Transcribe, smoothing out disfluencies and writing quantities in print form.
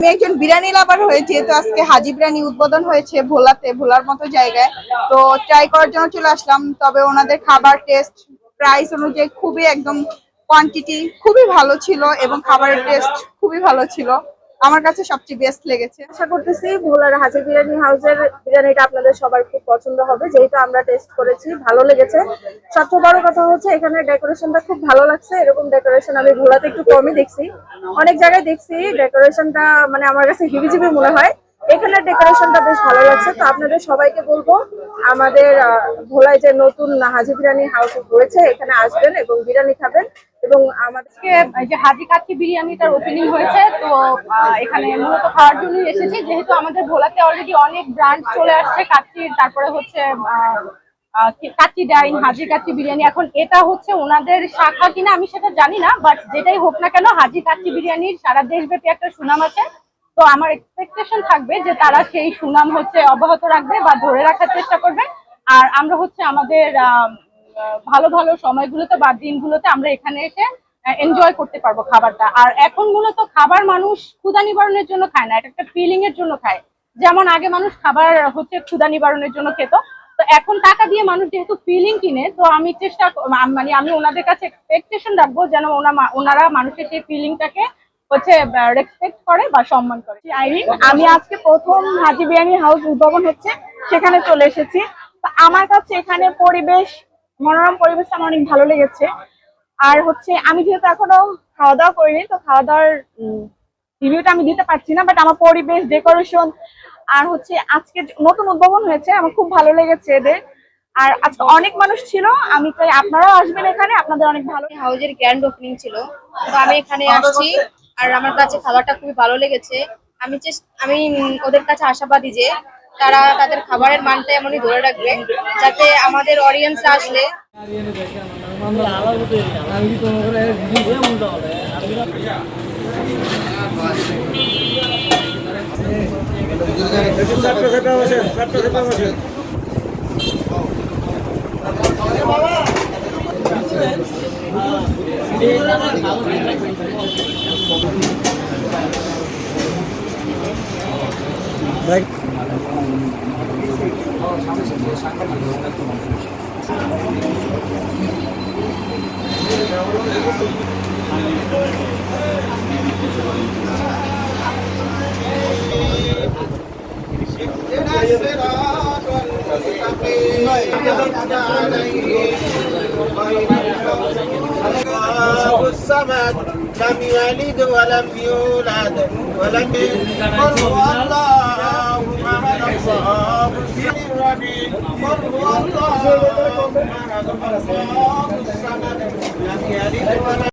আমি একজন বিরিয়ানি লাভার হয়ে যেহেতু আজকে হাজি বিরিয়ানি উদ্বোধন হয়েছে ভোলাতে, ভোলার মতো জায়গায়, তো ট্রাই করার জন্য চলে আসলাম। তবে ওনাদের খাবার টেস্ট প্রাইস অনুযায়ী খুবই একদম কোয়ান্টিটি খুবই ভালো ছিল এবং খাবারের টেস্ট খুবই ভালো ছিল। আমার কাছে সবচেয়ে বেস্ট লেগেছে। আশা করতেছি ভোলার হাজি বিরিয়ানি হাউসের বিরিয়ানিটা আপনাদের সবার খুব পছন্দ হবে, যেহেতু আমরা টেস্ট করেছি, ভালো লেগেছে। সবচেয়ে বড় কথা হচ্ছে এখানে ডেকোরেশনটা খুব ভালো লাগছে। এরকম ডেকোরেশন আমি ভোলাতে একটু কমই দেখছি, অনেক জায়গায় দেখছি ডেকোরেশনটা মানে আমার কাছে হিবিজিবি মনে হয়। এখানে ডেকোরেশনটা বেশ ভালো লাগছে। তো আপনাদের সবাইকে বলবো আমাদের ভোলায় যে নতুন হাজি বিরিয়ানি হাউস হয়েছে এখানে আসবেন এবং বিরিয়ানি খাবেন। এবং আমাদেরকে যে হাজি কাচ্চি বিরিয়ানিটার ওপেনিং হয়েছে, তো এখানে মূলত খাওয়ার জন্যই এসেছি, যেহেতু আমাদের ভোলাতে অলরেডি অনেক ব্রাঞ্চ চলে আসছে কাচ্চির। তারপরে হচ্ছে কাচ্চি ডাইন, হাজি কাচ্চি বিরিয়ানি। এখন এটা হচ্ছে ওনাদের শাখা কিনা আমি সেটা জানি না, বাট যেটাই হোক না কেন হাজি কাচ্চি বিরিয়ানির সারা দেশব্যাপী একটা সুনাম আছে। তো আমার এক্সপেকটেশন থাকবে যে তারা সেই সুনাম হচ্ছে অব্যাহত রাখবে বা ধরে রাখার চেষ্টা করবে। আর আমরা হচ্ছে আমাদের ভালো ভালো সময়গুলোতে বা দিনগুলোতে আমরা এখানে এসে এনজয় করতে পারবো খাবারটা। আর এখন মূলত খাবার মানুষ ক্ষুধা নিবারণের জন্য খায় না, এটা একটা ফিলিং এর জন্য খায়। যেমন আগে মানুষ খাবার হচ্ছে ক্ষুধা নিবারণের জন্য খেত, তো এখন টাকা দিয়ে মানুষ যেহেতু ফিলিং কিনে, তো আমি মানে আমি ওনাদের কাছে এক্সপেকটেশন রাখবো যেন ওনারা মানুষের সেই ফিলিংটাকে হচ্ছে রেসপেক্ট করে বা সম্মান করে। আমি আজকে প্রথম হাজি বিরিয়ানি হাউস উদ্বোধন হচ্ছে সেখানে চলে এসেছি। তো আমার কাছে এখানে পরিবেশ, মনোরম পরিবেশ আমার অনেক ভালো লেগেছে। আর হচ্ছে আমি যেহেতু এখনো খাওয়া দাওয়া করিনি, তো খাওয়া দাওয়ার রিভিউটা আমি দিতে পারছি না, বাট আমার পরিবেশ, ডেকোরেশন আর হচ্ছে আজকে নতুন উদ্বোধন হয়েছে, আমার খুব ভালো লেগেছে এদের। আর আজকে অনেক মানুষ ছিল, আমি চাই আপনারাও আসবেন এখানে, আপনাদের অনেক ভালো। হাউজের গ্র্যান্ড ওপেনিং ছিল, তো আমি এখানে আসছি। আর আমার কাছে খাবারটা খুবই ভালো লেগেছে। আমি ওদের কাছে আশাবাদী যে তারা তাদের খাবারের মানটা এমনই ধরে রাখবে যাতে আমাদের অডিয়েন্স আসলে الصمد لم يلد ولم يولد ولم قل هو الله احد الله الرحيم قل هو الله احد الله الصمد لم يلد ولم